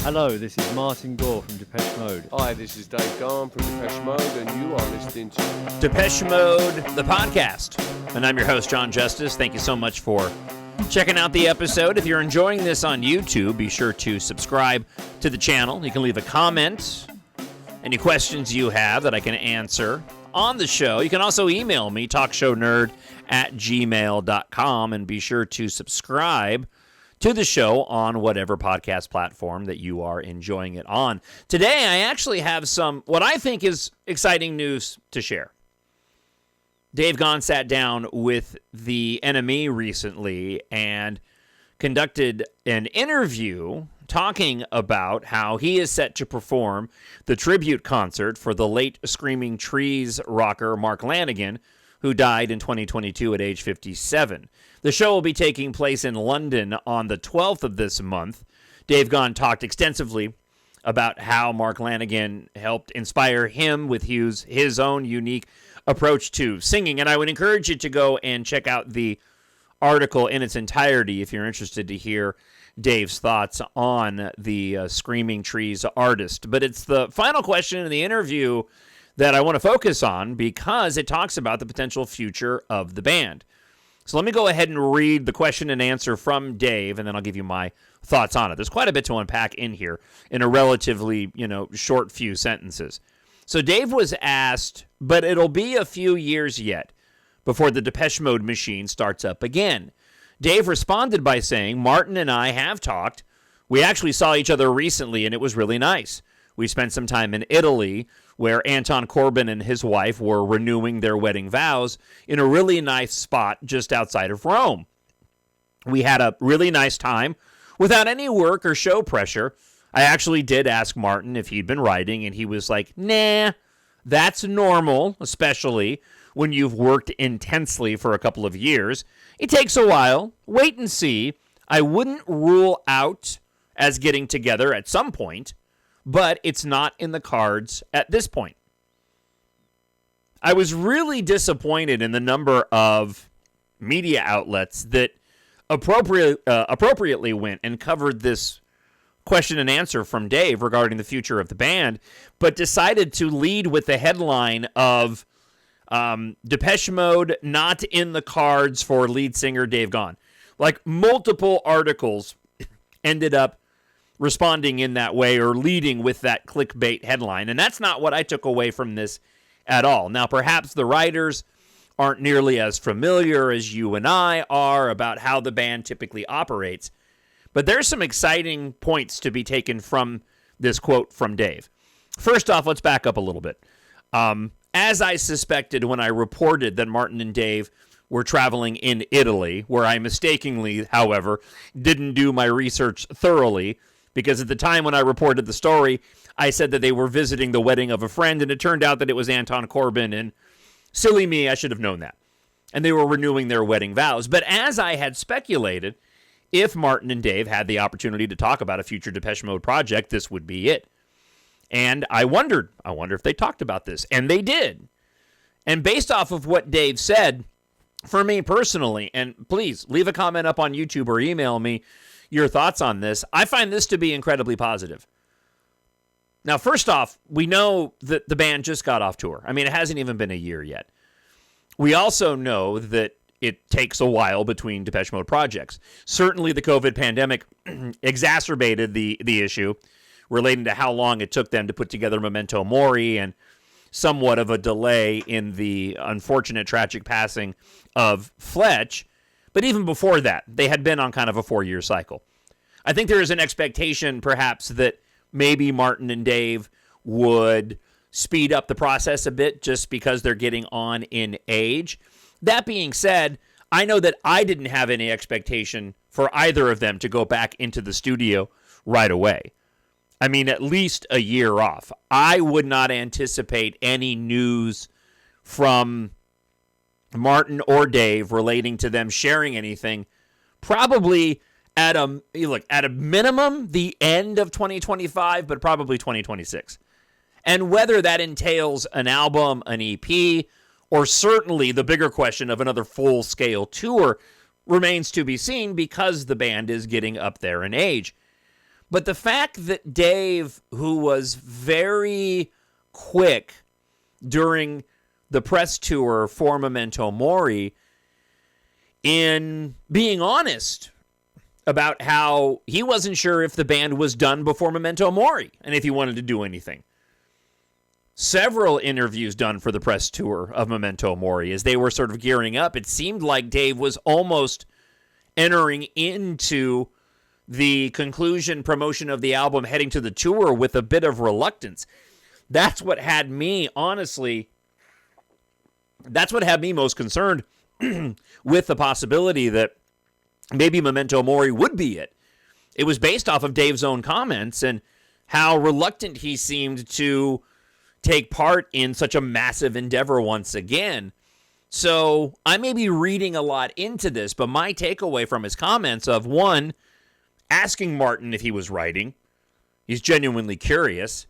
Hello, this is Martin Gore from Depeche Mode. Hi, this is Dave Gahan from Depeche Mode, and you are listening to Depeche Mode, the podcast. And I'm your host, Jon Justice. Thank you so much for checking out the episode. If you're enjoying this on YouTube, be sure to subscribe to the channel. You can leave a comment, any questions you have that I can answer on the show. You can also email me, talkshownerd@gmail.com, and be sure to subscribe to the show on whatever podcast platform that you are enjoying it on. Today, I actually have some, what I think is exciting news to share. Dave Gahan sat down with the NME recently and conducted an interview talking about how he is set to perform the tribute concert for the late Screaming Trees rocker Mark Lanegan, who died in 2022 at age 57. The show will be taking place in London on the 12th of this month. Dave Gahan talked extensively about how Mark Lanegan helped inspire him with his own unique approach to singing. And I would encourage you to go and check out the article in its entirety if you're interested to hear Dave's thoughts on the Screaming Trees artist. But it's the final question in the interview that I want to focus on because it talks about the potential future of the band. So let me go ahead and read the question and answer from Dave, and then I'll give you my thoughts on it. There's quite a bit to unpack in here in a relatively, short few sentences. So Dave was asked, but it'll be a few years yet before the Depeche Mode machine starts up again. Dave responded by saying, Martin and I have talked. We actually saw each other recently, and it was really nice. We spent some time in Italy, where Anton Corbijn and his wife were renewing their wedding vows in a really nice spot just outside of Rome. We had a really nice time without any work or show pressure. I actually did ask Martin if he'd been writing, and he was like, nah, that's normal, especially when you've worked intensely for a couple of years. It takes a while. Wait and see. I wouldn't rule out as getting together at some point, but it's not in the cards at this point. I was really disappointed in the number of media outlets that appropriately went and covered this question and answer from Dave regarding the future of the band, but decided to lead with the headline of Depeche Mode not in the cards for lead singer Dave Gahan. Like, multiple articles ended up responding in that way or leading with that clickbait headline. And that's not what I took away from this at all. Now, perhaps the writers aren't nearly as familiar as you and I are about how the band typically operates, but there's some exciting points to be taken from this quote from Dave. First off, let's back up a little bit. As I suspected when I reported that Martin and Dave were traveling in Italy, where I mistakenly, however, didn't do my research thoroughly, because at the time when I reported the story, I said that they were visiting the wedding of a friend, and it turned out that it was Anton Corbijn, and silly me, I should have known that. And they were renewing their wedding vows. But as I had speculated, if Martin and Dave had the opportunity to talk about a future Depeche Mode project, this would be it. And I wonder if they talked about this. And they did. And based off of what Dave said, for me personally, and please leave a comment up on YouTube or email me your thoughts on this, I find this to be incredibly positive. Now, first off, we know that the band just got off tour. I mean, it hasn't even been a year yet. We also know that it takes a while between Depeche Mode projects. Certainly the COVID pandemic exacerbated the issue relating to how long it took them to put together Memento Mori and somewhat of a delay in the unfortunate tragic passing of Fletch. But even before that, they had been on kind of a 4-year cycle. I think there is an expectation, perhaps, that maybe Martin and Dave would speed up the process a bit just because they're getting on in age. That being said, I know that I didn't have any expectation for either of them to go back into the studio right away. I mean, at least a year off. I would not anticipate any news from Martin or Dave relating to them sharing anything, probably at a minimum the end of 2025, but probably 2026. And whether that entails an album, an EP, or certainly the bigger question of another full-scale tour remains to be seen because the band is getting up there in age. But the fact that Dave, who was very quick during the press tour for Memento Mori, in being honest about how he wasn't sure if the band was done before Memento Mori and if he wanted to do anything. Several interviews done for the press tour of Memento Mori as they were sort of gearing up. It seemed like Dave was almost entering into the conclusion promotion of the album, heading to the tour with a bit of reluctance. That's what had me, honestly, that's what had me most concerned with the possibility that maybe Memento Mori would be it. It was based off of Dave's own comments and how reluctant he seemed to take part in such a massive endeavor once again. So I may be reading a lot into this, but my takeaway from his comments of, one, asking Martin if he was writing. He's genuinely curious.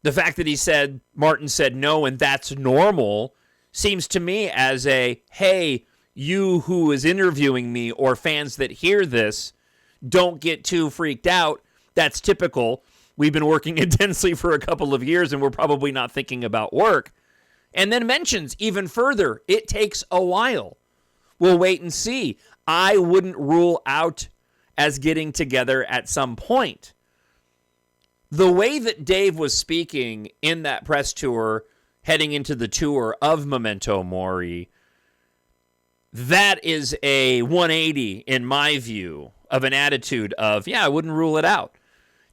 The fact that he said, Martin said no, and that's normal, seems to me as a, hey, you who is interviewing me or fans that hear this, don't get too freaked out. That's typical. We've been working intensely for a couple of years and we're probably not thinking about work. And then mentions even further, it takes a while. We'll wait and see. I wouldn't rule out as getting together at some point. The way that Dave was speaking in that press tour, heading into the tour of Memento Mori, that is a 180, in my view, of an attitude of, yeah, I wouldn't rule it out.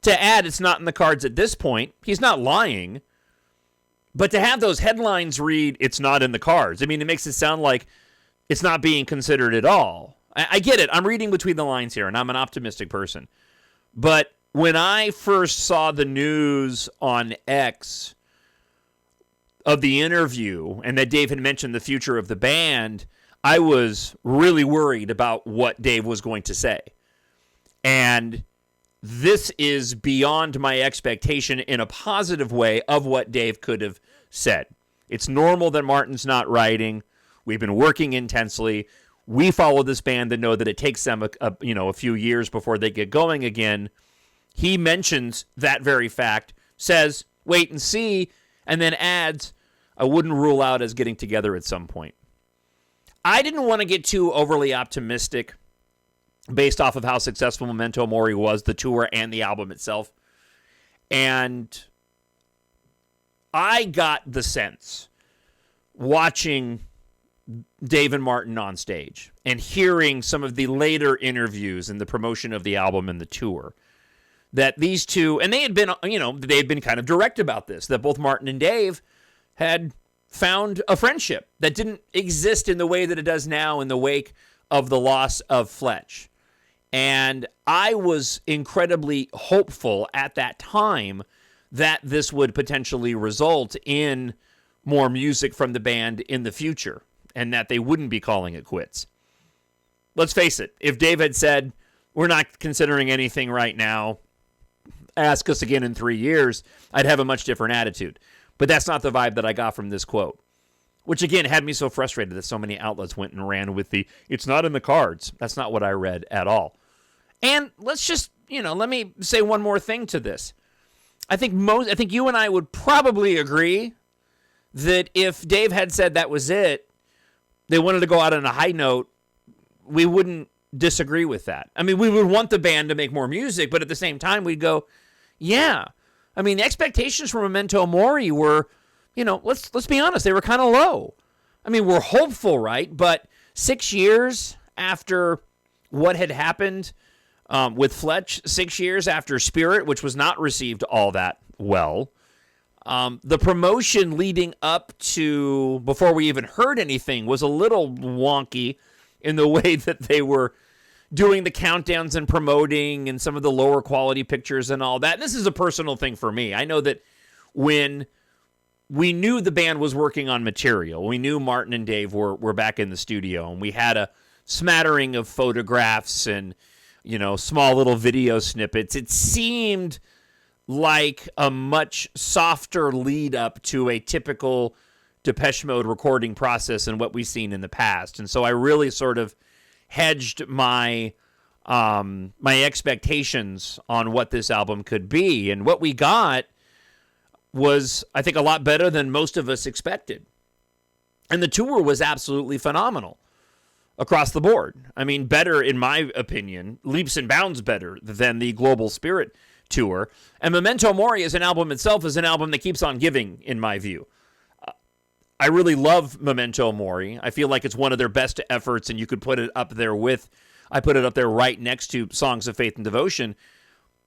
To add, it's not in the cards at this point. He's not lying. But to have those headlines read, it's not in the cards. I mean, it makes it sound like it's not being considered at all. I get it. I'm reading between the lines here, and I'm an optimistic person. But when I first saw the news on X of the interview and that Dave had mentioned the future of the band, I was really worried about what Dave was going to say. And this is beyond my expectation in a positive way of what Dave could have said. It's normal that Martin's not writing. We've been working intensely. We follow this band and know that it takes them a few years before they get going again. He mentions that very fact, says, wait and see, and then adds, I wouldn't rule out as getting together at some point. I didn't want to get too overly optimistic based off of how successful Memento Mori was, the tour and the album itself. And I got the sense, watching Dave and Martin on stage and hearing some of the later interviews and the promotion of the album and the tour, that these two, and they had been kind of direct about this, that both Martin and Dave had found a friendship that didn't exist in the way that it does now in the wake of the loss of Fletch. And I was incredibly hopeful at that time that this would potentially result in more music from the band in the future and that they wouldn't be calling it quits. Let's face it, if Dave had said, we're not considering anything right now, ask us again in 3 years, I'd have a much different attitude. But that's not the vibe that I got from this quote, which again had me so frustrated that so many outlets went and ran with the, it's not in the cards. That's not what I read at all. And let's just, let me say one more thing to this. I think you and I would probably agree that if Dave had said that was it, they wanted to go out on a high note, we wouldn't disagree with that. I mean, we would want the band to make more music, but at the same time, we'd go, yeah. I mean, the expectations for Memento Mori were, let's be honest, they were kind of low. I mean, we're hopeful, right? But 6 years after what had happened with Fletch, 6 years after Spirit, which was not received all that well, the promotion leading up to, before we even heard anything, was a little wonky in the way that they were doing the countdowns and promoting and some of the lower quality pictures and all that. This is a personal thing for me. I know that when we knew the band was working on material, we knew Martin and Dave were back in the studio, and we had a smattering of photographs and, small little video snippets. It seemed like a much softer lead up to a typical Depeche Mode recording process and what we've seen in the past. And so I really sort of hedged my my expectations on what this album could be. And what we got was, I think, a lot better than most of us expected. And the tour was absolutely phenomenal across the board. I mean, better, in my opinion, leaps and bounds better than the Global Spirit tour. And Memento Mori as an album itself is an album that keeps on giving, in my view. I really love Memento Mori. I feel like it's one of their best efforts, and you could put it up there with, I put it up there right next to Songs of Faith and Devotion.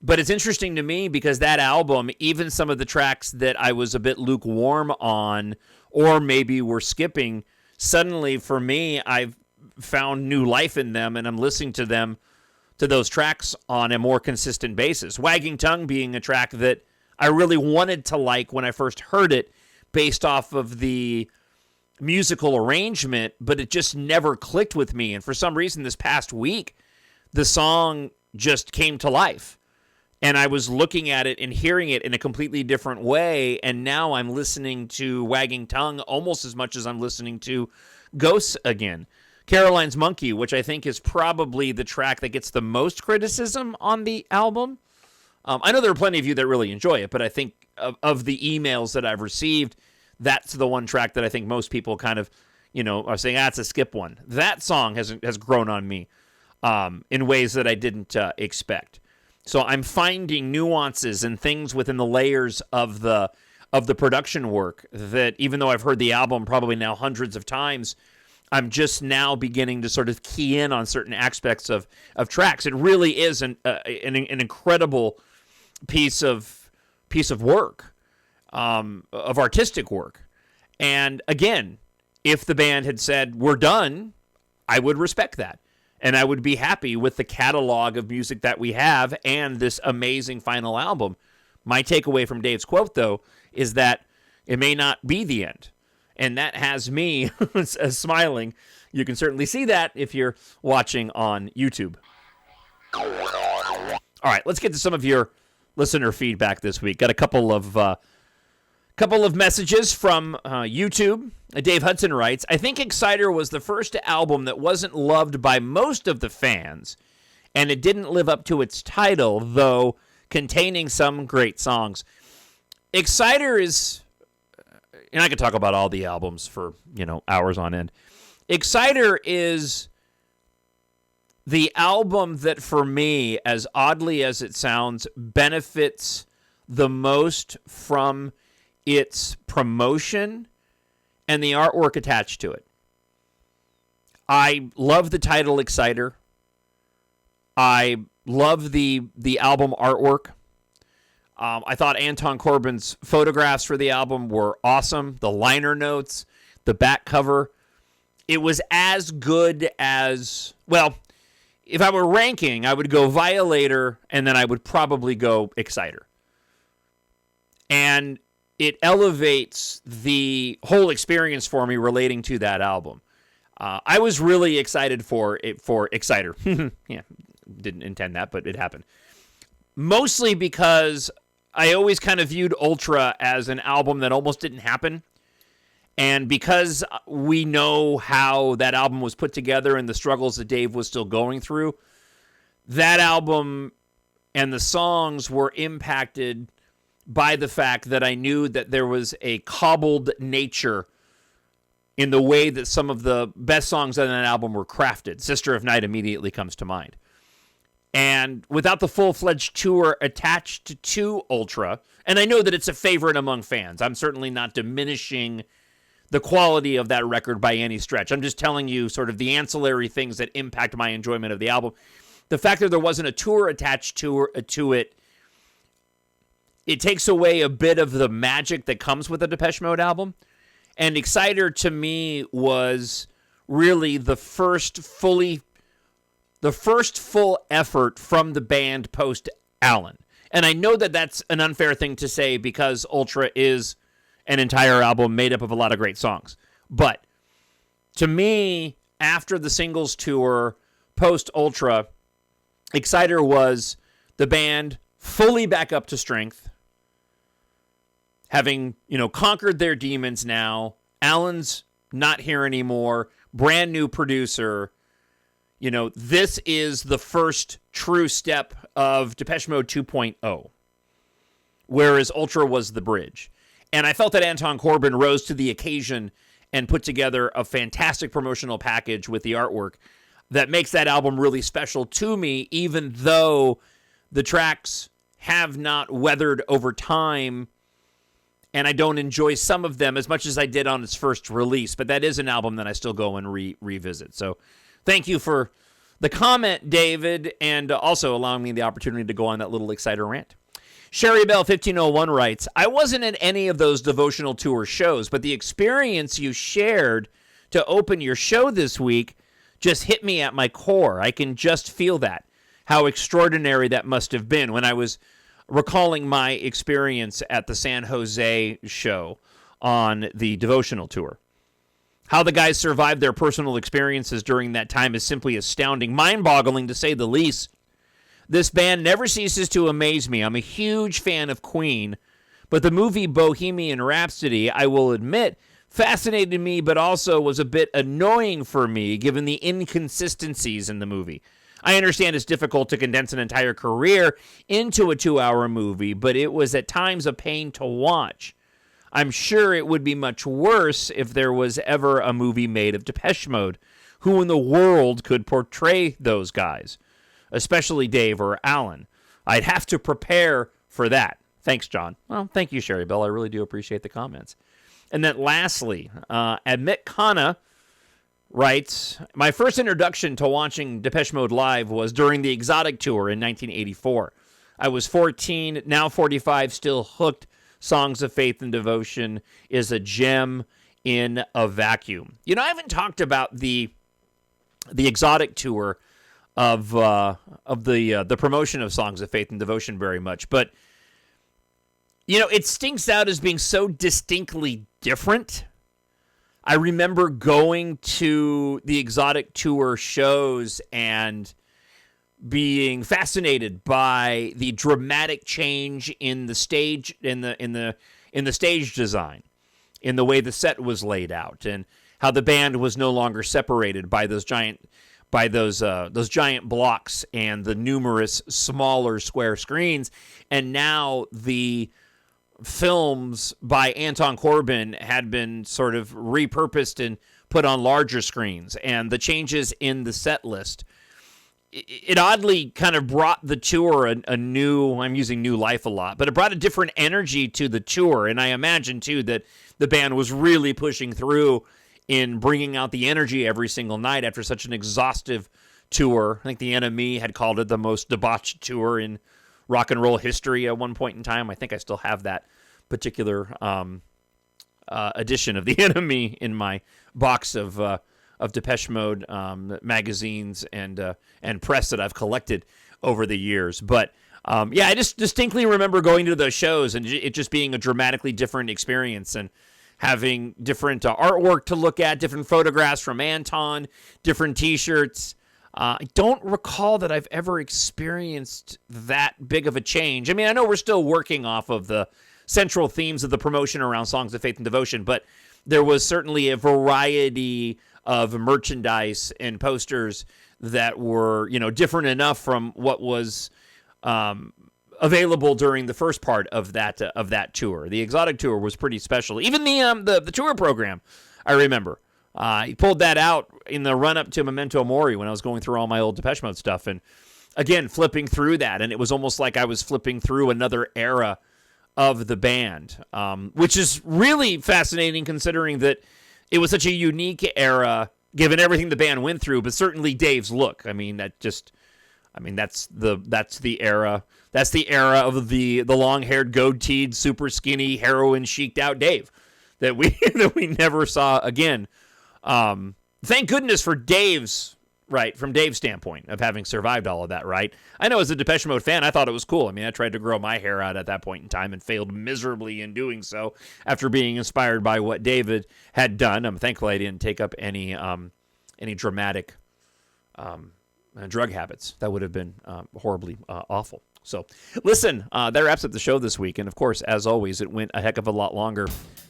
But it's interesting to me because that album, even some of the tracks that I was a bit lukewarm on, or maybe were skipping, suddenly for me, I've found new life in them, and I'm listening to them, to those tracks on a more consistent basis. Wagging Tongue being a track that I really wanted to like when I first heard it, based off of the musical arrangement, but it just never clicked with me. And for some reason this past week, the song just came to life. And I was looking at it and hearing it in a completely different way, and now I'm listening to Wagging Tongue almost as much as I'm listening to Ghosts again. Caroline's Monkey, which I think is probably the track that gets the most criticism on the album. I know there are plenty of you that really enjoy it, but I think of the emails that I've received, that's the one track that I think most people kind of, are saying, it's a skip one. That song has grown on me in ways that I didn't expect. So I'm finding nuances and things within the layers of the production work that, even though I've heard the album probably now hundreds of times, I'm just now beginning to sort of key in on certain aspects of tracks. It really is an incredible piece of work, of artistic work. And again, if the band had said, we're done, I would respect that. And I would be happy with the catalog of music that we have and this amazing final album. My takeaway from Dave's quote, though, is that it may not be the end. And that has me smiling. You can certainly see that if you're watching on YouTube. All right, let's get to some of your listener feedback this week. Got a couple of messages from YouTube. Dave Hudson writes, I think Exciter was the first album that wasn't loved by most of the fans, and it didn't live up to its title, though containing some great songs. Exciter is, and I could talk about all the albums for, hours on end. Exciter is the album that, for me, as oddly as it sounds, benefits the most from its promotion and the artwork attached to it. I love the title Exciter. I love the album artwork. I thought Anton Corbijn's photographs for the album were awesome. The liner notes, the back cover. It was as good as, well, if I were ranking, I would go Violator, and then I would probably go Exciter. And it elevates the whole experience for me relating to that album. I was really excited for Exciter. Yeah, didn't intend that, but it happened. Mostly because I always kind of viewed Ultra as an album that almost didn't happen. And because we know how that album was put together and the struggles that Dave was still going through, that album and the songs were impacted by the fact that I knew that there was a cobbled nature in the way that some of the best songs on that album were crafted. Sister of Night immediately comes to mind. And without the full-fledged tour attached to Ultra, and I know that it's a favorite among fans. I'm certainly not diminishing the quality of that record by any stretch. I'm just telling you sort of the ancillary things that impact my enjoyment of the album. The fact that there wasn't a tour attached to it, it takes away a bit of the magic that comes with a Depeche Mode album. And Exciter, to me, was really the first full effort from the band post-Alan. And I know that that's an unfair thing to say because Ultra is an entire album made up of a lot of great songs. But to me, after the singles tour, post-Ultra, Exciter was the band fully back up to strength, having, conquered their demons now. Alan's not here anymore. Brand new producer. this is the first true step of Depeche Mode 2.0, whereas Ultra was the bridge. And I felt that Anton Corbijn rose to the occasion and put together a fantastic promotional package with the artwork that makes that album really special to me, even though the tracks have not weathered over time, and I don't enjoy some of them as much as I did on its first release. But that is an album that I still go and revisit. So thank you for the comment, David, and also allowing me the opportunity to go on that little exciter rant. Sherry Bell 1501 writes, I wasn't at any of those devotional tour shows, but the experience you shared to open your show this week just hit me at my core. I can just feel that, how extraordinary that must have been when I was recalling my experience at the San Jose show on the devotional tour. How the guys survived their personal experiences during that time is simply astounding, mind-boggling to say the least. This band never ceases to amaze me. I'm a huge fan of Queen, but the movie Bohemian Rhapsody, I will admit, fascinated me, but also was a bit annoying for me given the inconsistencies in the movie. I understand it's difficult to condense an entire career into a 2-hour movie, but it was at times a pain to watch. I'm sure it would be much worse if there was ever a movie made of Depeche Mode. Who in the world could portray those guys? Especially Dave or Alan. I'd have to prepare for that. Thanks, John. Well, thank you, Sherry Bell. I really do appreciate the comments. And then lastly, Admit Kana writes, my first introduction to watching Depeche Mode live was during the Exotic Tour in 1984. I was 14, now 45, still hooked. Songs of Faith and Devotion is a gem in a vacuum. I haven't talked about the Exotic Tour of the promotion of Songs of Faith and Devotion very much, but it stinks out as being so distinctly different. I remember going to the Exotic Tour shows and being fascinated by the dramatic change in the stage in the stage design, in the way the set was laid out, and how the band was no longer separated by those giant blocks and the numerous smaller square screens, and now the films by Anton Corbijn had been sort of repurposed and put on larger screens, and the changes in the set list, it oddly kind of brought the tour a new, I'm using new life a lot, but it brought a different energy to the tour, and I imagine too that the band was really pushing through in bringing out the energy every single night after such an exhaustive tour. I think the NME had called it the most debauched tour in rock and roll history at one point in time. I think I still have that particular edition of the NME in my box of Depeche Mode magazines and press that I've collected over the years. But I just distinctly remember going to those shows and it just being a dramatically different experience, and having different artwork to look at, different photographs from Anton, different T-shirts. I don't recall that I've ever experienced that big of a change. I mean, I know we're still working off of the central themes of the promotion around Songs of Faith and Devotion, but there was certainly a variety of merchandise and posters that were, different enough from what was available during the first part of that tour. The Exotic Tour was pretty special. Even the tour program, I remember. He pulled that out in the run-up to Memento Mori when I was going through all my old Depeche Mode stuff, and again, flipping through that, and it was almost like I was flipping through another era of the band, which is really fascinating considering that it was such a unique era, given everything the band went through, but certainly Dave's look. I mean, that's the era. That's the era of the long-haired, goateed, super skinny, heroin cheeked out Dave that we never saw again. Thank goodness for Dave's, right, from Dave's standpoint of having survived all of that, right? I know as a Depeche Mode fan, I thought it was cool. I mean, I tried to grow my hair out at that point in time and failed miserably in doing so after being inspired by what David had done. I'm thankful I didn't take up any dramatic drug habits. That would have been horribly awful. So, listen, that wraps up the show this week. And, of course, as always, it went a heck of a lot longer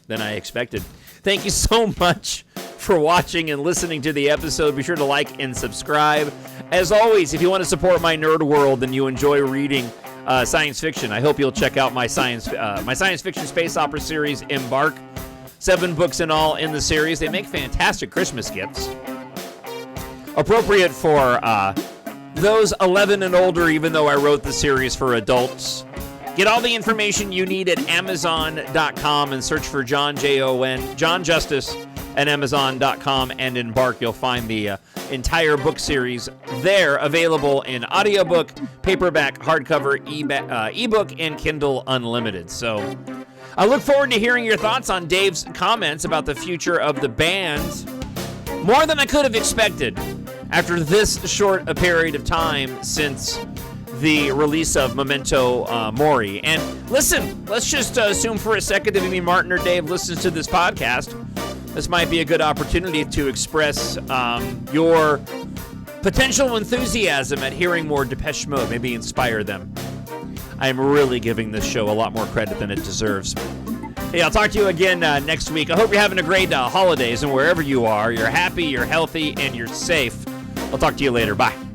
than I expected. Thank you so much for watching and listening to the episode. Be sure to like and subscribe. As always, if you want to support my nerd world and you enjoy reading science fiction, I hope you'll check out my science fiction space opera series, EMBARK. 7 books in all in the series. They make fantastic Christmas gifts. Appropriate for those 11 and older, even though I wrote the series for adults. Get all the information you need at Amazon.com and search for Jon Justice at Amazon.com and EMBARK. You'll find the entire book series there, available in audiobook, paperback, hardcover, ebook, and Kindle Unlimited. So I look forward to hearing your thoughts on Dave's comments about the future of the band. More than I could have expected after this short a period of time since the release of Memento Mori. And listen, let's just assume for a second that maybe Martin or Dave listens to this podcast. This might be a good opportunity to express your potential enthusiasm at hearing more Depeche Mode, maybe inspire them. I am really giving this show a lot more credit than it deserves. Hey, I'll talk to you again next week. I hope you're having a great holidays, and wherever you are, you're happy, you're healthy, and you're safe. I'll talk to you later. Bye.